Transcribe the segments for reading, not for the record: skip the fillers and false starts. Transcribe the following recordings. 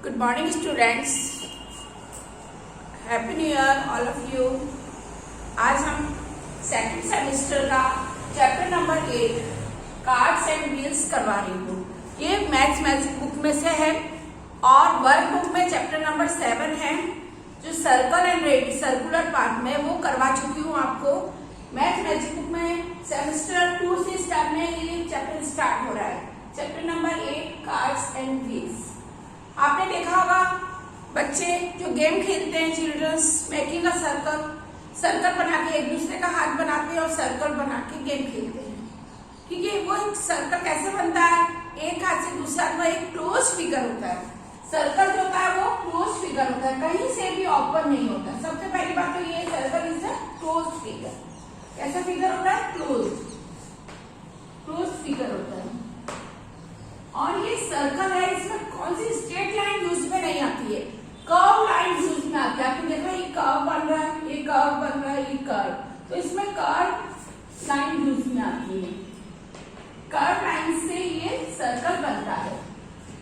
Good morning students. Happy New Year all of you. आज हम second semester का chapter number 8 cards and wheels करवा रही हूँ। ये मैथ्स मैजिक बुक में से है और वर्क बुक में चैप्टर नंबर 7 है जो circle and radius circular part में वो करवा चुकी हूँ आपको। मैथ्स मैजिक बुक में सेमेस्टर 2 से स्टार्ट में ये चैप्टर स्टार्ट हो रहा है। Chapter number 8 cards and wheels. आपने देखा होगा बच्चे जो गेम खेलते हैं, childrens making a circle, circle बना के एक दूसरे का हाथ बनाते हैं और सर्कल बना के गेम खेलते हैं। ठीक है, वो सर्कल कैसे बनता है? एक हाथ से दूसरे हाथ में एक क्लोज फिगर होता है। सर्कल जो होता है वो क्लोज फिगर होता है, कहीं से भी ओपन नहीं होता। सबसे पहली बात तो ये circle is a close figure. कैसा फिगर होता है? क्लोज फिगर होता है। और ये सर्कल है, इसमें कौन सी स्ट्रेट लाइन यूज में नहीं आती है, कर्व लाइन यूज में आती है। आपने देखा ये कर्व बन रहा है, ये कर्व बन रहा है, ये कर्व, तो इसमें कर्व लाइन यूज में आती है। कर्व लाइन से ये सर्कल बनता है।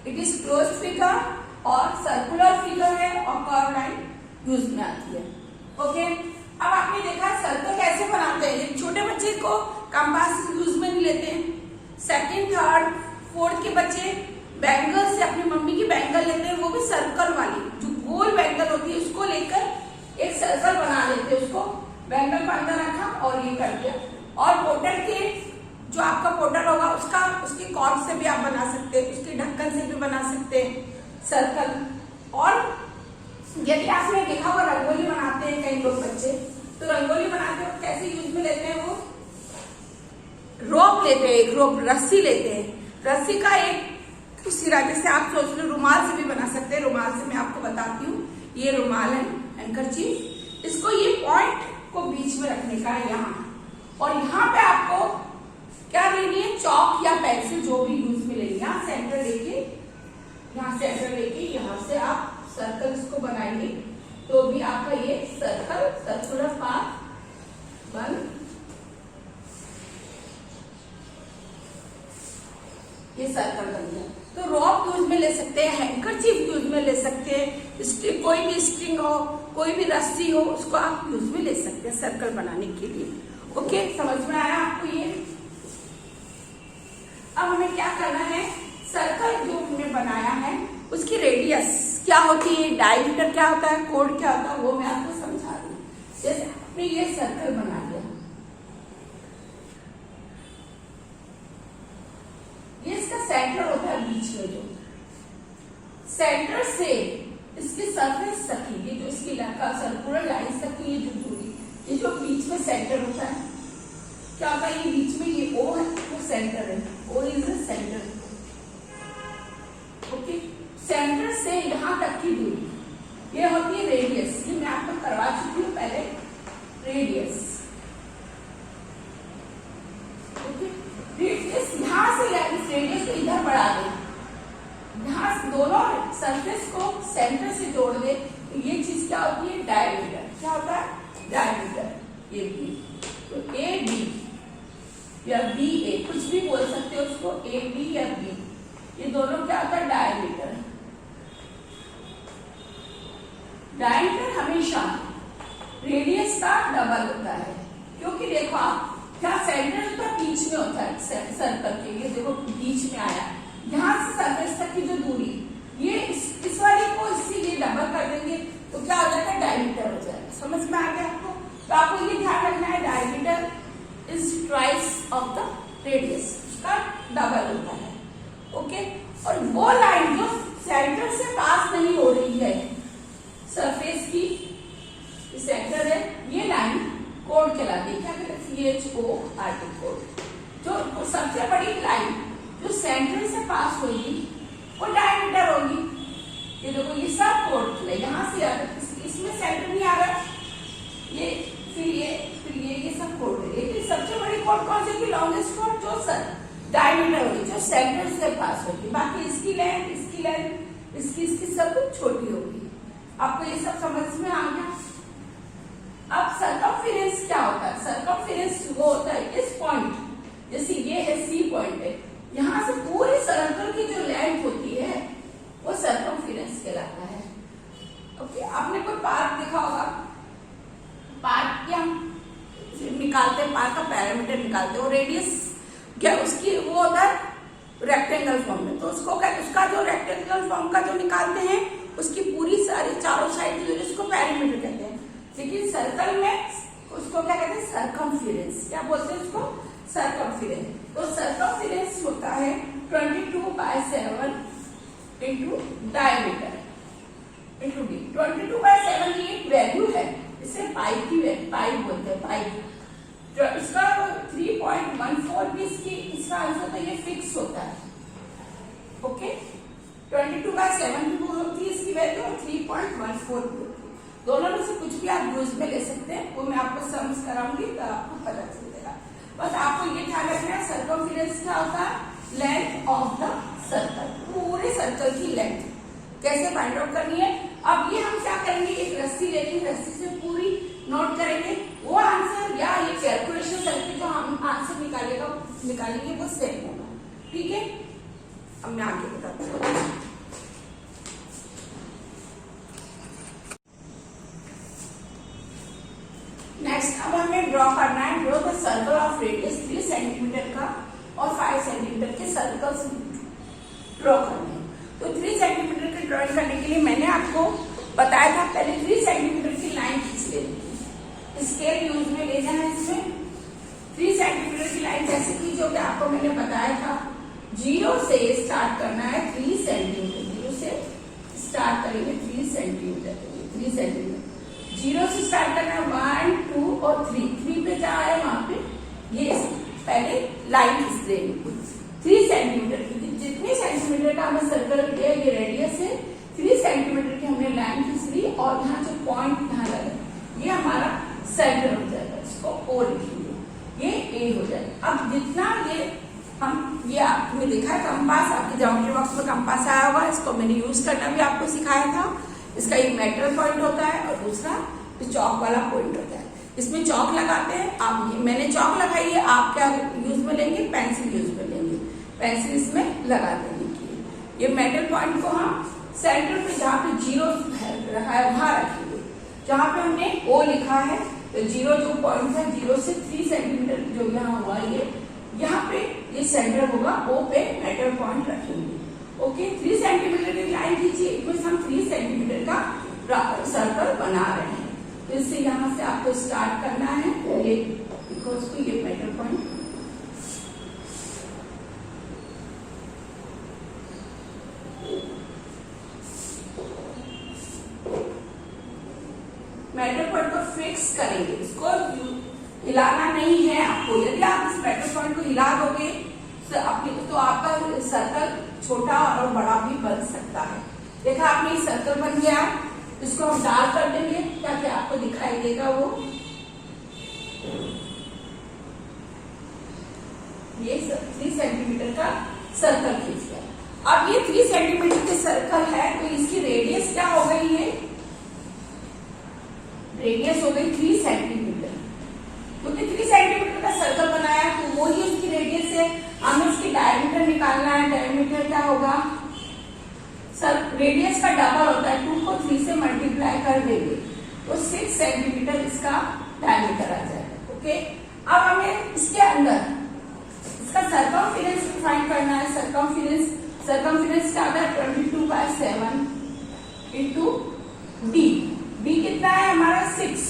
इट इज क्लोज फिगर और सर्कुलर फिगर है और कर्व लाइन यूज में आती है। ओके, अब आपने देखा सर्कल कैसे बनाते हैं। छोटे बच्चे को कंपास यूज में नहीं लेते हैं। सेकेंड, थर्ड, फोर्थ के बच्चे बैंगल से अपनी मम्मी की बैंगल लेते हैं, वो भी सर्कल वाली जो गोल बैंगल होती है उसको लेकर एक सर्कल बना लेते हैं। उसको बैंगल को अंदर रखा और ये कर दिया। और पोटल के जो आपका पोटल होगा उसके कॉर्ड से भी आप बना सकते हैं, उसके ढक्कन से भी बना सकते हैं सर्कल। और यदि आपने देखा हुआ रंगोली बनाते हैं कई लोग बच्चे, तो रंगोली बनाते वक्त कैसे यूज में लेते हैं? वो रोप लेते हैं, एक रोप रस्सी लेते हैं। रस्सी का एक सिरा, जैसे आप सोच लो रुमाल से भी बना सकते हैं। रुमाल से मैं आपको बताती हूँ, ये रुमाल है हैंकरचीफ, इसको ये पॉइंट को बीच में रखने का है यहाँ, और यहाँ पे आपको क्या लेनी है? चौक या पेंसिल जो भी यूज में लेंगे। यहाँ सेंटर लेके, यहाँ सेंटर लेके यहाँ से आप सर्कल इसको बनाएंगे तो भी आपका ये सर्कल सर्कुलर पाथ बन। ये सर्कल बन गया। तो रॉप यूज में ले सकते हैं, हैंकरचीफ यूज में ले सकते हैं, कोई भी स्ट्रिंग हो, कोई भी रस्सी हो, उसको आप यूज में ले सकते हैं सर्कल बनाने के लिए। ओके, समझ में आया आपको ये? अब हमें क्या करना है? सर्कल जो हमने बनाया है उसकी रेडियस क्या होती है, डायमीटर क्या होता है, कोड क्या होता है, वो मैं आपको समझा दूं। जैसे आपने ये सर्कल बना लिया, ये इसका सेंटर होता है बीच में, जो सेंटर से इसकी सरफेस तक की, ये जो इसकी सर्कुलर लाइन तक की ये जो दूरी, ये जो बीच में सेंटर होता है, क्या होता है? ये बीच में ये ओ है, वो सेंटर है, O is the centre. Okay, centre से यहां तक की दूरी ये होती है रेडियस। ये मैं आपको करवा चुकी हूँ पहले, रेडियस। ओके, रेडियस यहाँ से इस रेडियस को इधर बढ़ा दे, यहाँ दोनों सरफेस को सेंटर से जोड़ दे, तो ये चीज क्या होती है? डायमीटर। क्या होता है? डायमीटर। ये बी, तो ए बी या बी ए, कुछ भी बोल सकते हो उसको, ए बी या बी, ये दोनों क्या होता है? डायमीटर। डायमीटर हमेशा रेडियस का डबल होता है, क्योंकि देखो आप क्या सेंटर तो बीच में होता है सर्कल के, ये देखो बीच में आया, यहाँ से सरफेस तक की जो दूरी, ये इस वाले को इससे ये डबल कर देंगे तो क्या हो जाएगा? डायमीटर हो जाएगा। समझ में आ गया आपको? तो आपको ये ध्यान रखना है, diameter is twice of the radius, उसका डबल होता है। ओके, और वो लाइन जो सेंटर से पास नहीं हो रही है सरफेस की, सेंटर है, ये लाइन कोड कहलाती है। क्या कहते हैं? CHORD code. जो सबसे बड़ी लाइन जो सेंटर से पास होगी वो डायमीटर होगी। ये देखो, ये सब कोड है, यहाँ से इसमें सेंटर नहीं आ रहा, ये फिर ये सब कोड है। लेकिन सबसे बड़ी कोड कौन सी? लॉन्गेस्ट कोड जो डायमीटर होगी, जो सेंटर से पास होगी। बाकी इसकी लेंथ, इसकी सब कुछ छोटी होगी। आपको ये सब समझ में आ गया? अब सर्कमफेरेंस क्या होता है? सर्कमफेरेंस वो होता है इस पॉइंट, जैसे ये है सी पॉइंट है, यहाँ से पूरे सर्कल की जो लेंथ होती है वो सर्कमफेरेंस कहलाती है। पैरामीटर निकालते हो, रेडियस क्या उसकी वो होता है रेक्टेंगल फॉर्म में, तो उसका जो रेक्टेंगल फॉर्म का जो निकालते हैं उसकी पूरी सारी चारों साइड जो उसको पैरामीटर कहते हैं। लेकिन सर्कल में उसको क्या कहते हैं, सरकमफेरेंस। क्या बोलते हैं उसको, सरकमफेरेंस। तो सरकमफेरेंस होता है 22/7 इंटू डायमीटर इंटू डी। 22/7 की एक वैल्यू है, इसे पाई की पाई बोलते हैं, पाई। जो इसका 3.14 भी इसका आंसर तो ये फिक्स होता है। ओके, 22/7 भी होती है इसकी वैल्यू और 3.14 भी होती है। दोनों में से कुछ भी आप यूज में ले सकते हैं, वो मैं आपको सम्स कराऊंगी तो आपको पता चलेगा। बस आपको ये ध्यान रखना है सर्कमफेरेंस क्या होता है, लेंथ ऑफ द सर्कल, पूरे सर्कल की लेंथ कैसे फाइंड आउट करनी है। अब ये हम क्या करेंगे, एक रस्सी लेंगे, रस्सी से पूरी नोट करेंगे वो आंसर, या ये कैलकुलेशन करके जो हम आंसर निकालेंगे वो सेम होगा। ठीक है, अब मैं आगे बताती हूँ। नेक्स्ट अब हमें ड्रॉ करना है, draw the circle of radius 3 centimetre का और 5 सेंटीमीटर के सर्कल्स ड्रॉ करने हैं। तो 3 सेंटीमीटर की ड्रॉइंग करने के लिए मैंने आपको बताया था, पहले 3 सेंटीमीटर की लाइन खींच लेनी है, स्केल यूज में लेना है। इसमें 3 सेंटीमीटर की लाइन कैसे खींचोगे आपको मैंने बताया था, 0 से स्टार्ट करना है 3 सेंटीमीटर, 0 से स्टार्ट करेंगे 3 सेंटीमीटर, 3 सेंटीमीटर 0 से स्टार्ट करना है, 1 2 और 3 पे जहाँ है वहां पे ये पहले लाइन खींच देंगे 3 सेंटीमीटर की। जितने सेंटीमीटर का हमें सर्कल दिया ये रेडियस है, 3 सेंटीमीटर की हमने लाइन खींच ली और यहाँ जो पॉइंट यहाँ लगा ये हमारा सेंटर हो जाएगा, इसको ओ लिखेंगे, ये ए हो जाएगा। अब जितना ये आपने देखा है कंपास, आपके ज्योमेट्री बॉक्स में कंपास आया होगा, इसको मैंने यूज करना भी आपको सिखाया था। इसका एक मेटल पॉइंट होता है और दूसरा चौक वाला पॉइंट होता है। इसमें चौक लगाते हैं आप, मैंने चौक लगाई है, आप क्या यूज में लेंगे, पेंसिल यूज में लेंगे, पेंसिल इसमें लगा देने की। ये मेटल पॉइंट को हम सेंटर पे जहाँ पे 0 रखा है वहां रखेंगे, जहाँ पे हमने ओ लिखा है तो 0 जो पॉइंट है 0 से 3 सेंटीमीटर जो यहाँ हुआ ये यहाँ पे ये सेंटर होगा, ओ पे मेटल पॉइंट रखेंगे। ओके, 3 सेंटीमीटर की लाइन खींचिए, इसमें हम 3 सेंटीमीटर का सर्कल बना रहे हैं। तो इससे यहाँ से आपको स्टार्ट करना है, ये बिकॉज को ये मेटल पॉइंट मेटल पॉइंट को फिक्स करेंगे, इसको हिलाना नहीं है आपको। यदि आप इस मेटल पॉइंट को हिला दोगे तो आपका सर्कल छोटा और बड़ा भी बन सकता है। देखा आपने सर्कल बन गया, इसको हम डार्क कर देंगे ताकि आपको दिखाई देगा वो। ये 3 सेंटीमीटर का सर्कल खींच गया। अब ये 3 सेंटीमीटर के सर्कल है तो इसकी रेडियस क्या हो गई है, रेडियस हो गई 3 सेंटीमीटर, क्योंकि 3 सेंटीमीटर का सर्कल बनाया तो वो ही उसकी रेडियस है। हमें उसकी डायमीटर निकालना है, डायमीटर क्या होगा, सर रेडियस का डबल होता है, 2 को 3 से मल्टीप्लाई कर देंगे तो 6 सेंटीमीटर इसका डायमीटर आ जाएगा। ओके, अब हमें इसके अंदर इसका सर्कमफेरेंस फाइंड करना है। सर्कमफेरेंस क्या होता है, 22/7 इंटू डी। डी कितना है हमारा 6,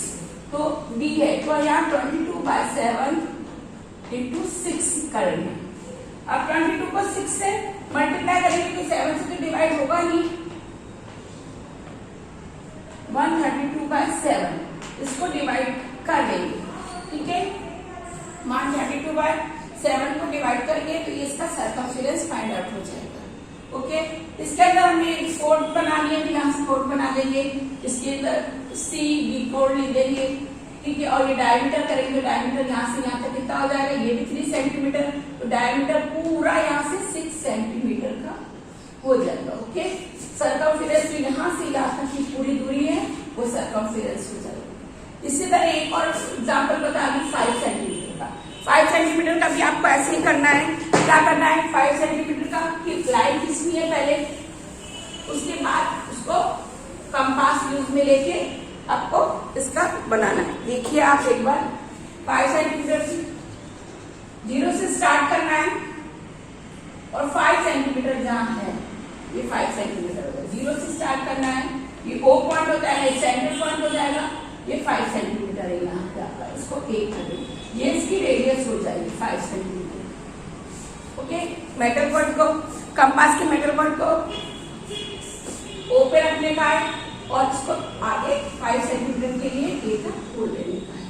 तो डी है तो यहाँ 22/7 इंटू 6 करेंगे। अब 22 को 6 से मल्टीप्लाई करेंगे तो 7 से तो डिवाइड होगा नहीं, 132/7 इसको डिवाइड कर देंगे। ठीक है, 132/7 को डिवाइड करके तो ये इसका सर्कमफेरेंस फाइंड आउट हो जाएगा। ओके, इसके अंदर हमने कोड बना लिया, यहाँ से कोड बना देंगे, इसके अंदर सी डी कोड ले देंगे। ठीक है, और ये डायमीटर करेंगे, डायमीटर यहाँ से यहाँ तक कितना हो जाएगा, ये भी 3 सेंटीमीटर, तो डायमीटर पूरा यहाँ से 6 सेंटीमीटर का हो जाएगा। ओके, सर्कमफेरेंस जो यहाँ से यहाँ तक की पूरी दूरी है वो सर्कमफेरेंस हो जाएगा। इसी तरह एक और एग्जाम्पल बता दी 5 सेंटीमीटर का। 5 सेंटीमीटर का भी आपको ऐसे ही करना है। क्या करना है, 5 सेंटीमीटर का लाइन खींचनी है पहले, उसके बाद उसको कंपास यूज में लेके आपको इसका बनाना है। देखिए आप एक बार 5 सेंटीमीटर की 0 से स्टार्ट करना है और 5 सेंटीमीटर जहाँ है ये 5 सेंटीमीटर होगा। 0 से स्टार्ट करना है, ये O पॉइंट होता है, सेंटर पॉइंट हो जाएगा, ये 5 सेंटीमीटर है यहाँ पे आपका, इसको 1 कर दो, ये इसकी रेडियस हो जाएगी 5 सेंटीमीटर। ओके, मेटल पॉइंट को, कंपास के मेटल पॉइंट को O पे रखने का है और इसको आगे 5 सेंटीमीटर के लिए A का होल लेने का है।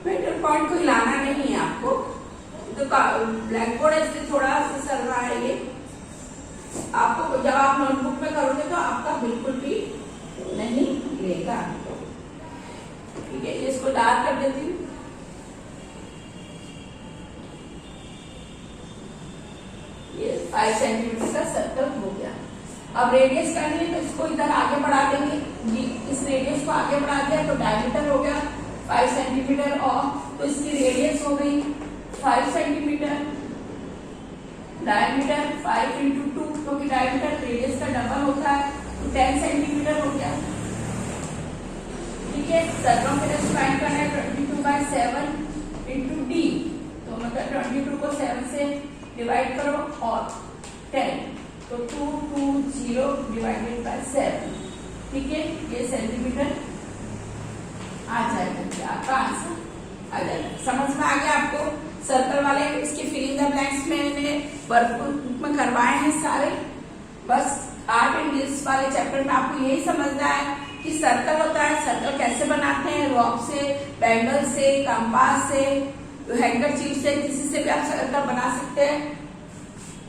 मेटल पॉइंट को हिलाना नहीं है आपको, तो ब्लैक बोर्ड है इसलिए थोड़ा सा चल रहा है ये। आपको जब आप नोटबुक में करोगे तो आपका बिल्कुल भी नहीं हिलेगा। ठीक है, इसको डार्क कर देती हूँ। ये 5 सेंटीमीटर का सर्कल हो गया। अब रेडियस करनी है तो इसको इधर आगे बढ़ा देंगे, इस रेडियस को आगे बढ़ा दिया तो डायमीटर हो गया 5 सेंटीमीटर, और तो इसकी रेडियस हो गई 5 सेंटीमीटर, डायमीटर 5 इंटू 2, क्योंकि डायमीटर रेडियस का डबल होता है तो 10 सेंटीमीटर हो गया। ठीक है, सर्कमफेरेंस फाइंड करना है 22/7 इंटू डी, तो मतलब 22 को 7 से डिवाइड करो और 10, तो 220 डिवाइडेड बाय 7। ठीक है, ये सेंटीमीटर आ जाएगा, आपका आंसर आ जाएगा। समझ में आ गया आपको? सर्कल वाले इसके फिलिंग द ब्लैंक्स मैंने वर्कबुक में करवाए हैं सारे। बस आर्ट एंड डिजिट्स वाले चैप्टर में आपको यही समझना है कि सर्कल होता है, सर्कल कैसे बनाते हैं, रॉक से, बैंगल से, कंपास से, हैंकरचीफ से, किसी से भी आप सर्कल बना सकते हैं।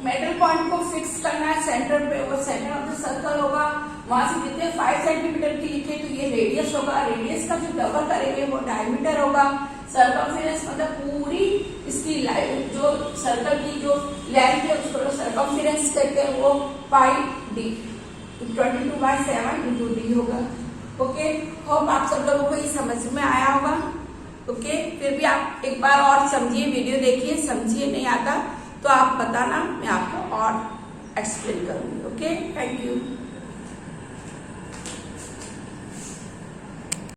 मेटल पॉइंट को फिक्स करना है सेंटर पे, वो सेंटर ऑफ द सर्कल होगा, वहां से जितने 5 सेंटीमीटर की लिखे तो ये रेडियस होगा, रेडियस का जो डबल करेंगे वो डायमीटर होगा। सर्कमफेरेंस मतलब पूरी इसकी जो सर्कल की जो लेंथ है उसको सर्कमफेरेंस कहते हैं, वो पाई डी 22/7 इंटू डी होगा। ओके, होप आप सब लोगों को ये समझ में आया होगा। ओके, फिर भी आप एक बार और समझिए, वीडियो देखिए, समझिए, नहीं आता तो आप बताना, मैं आपको और एक्सप्लेन करूंगी। Okay, thank you.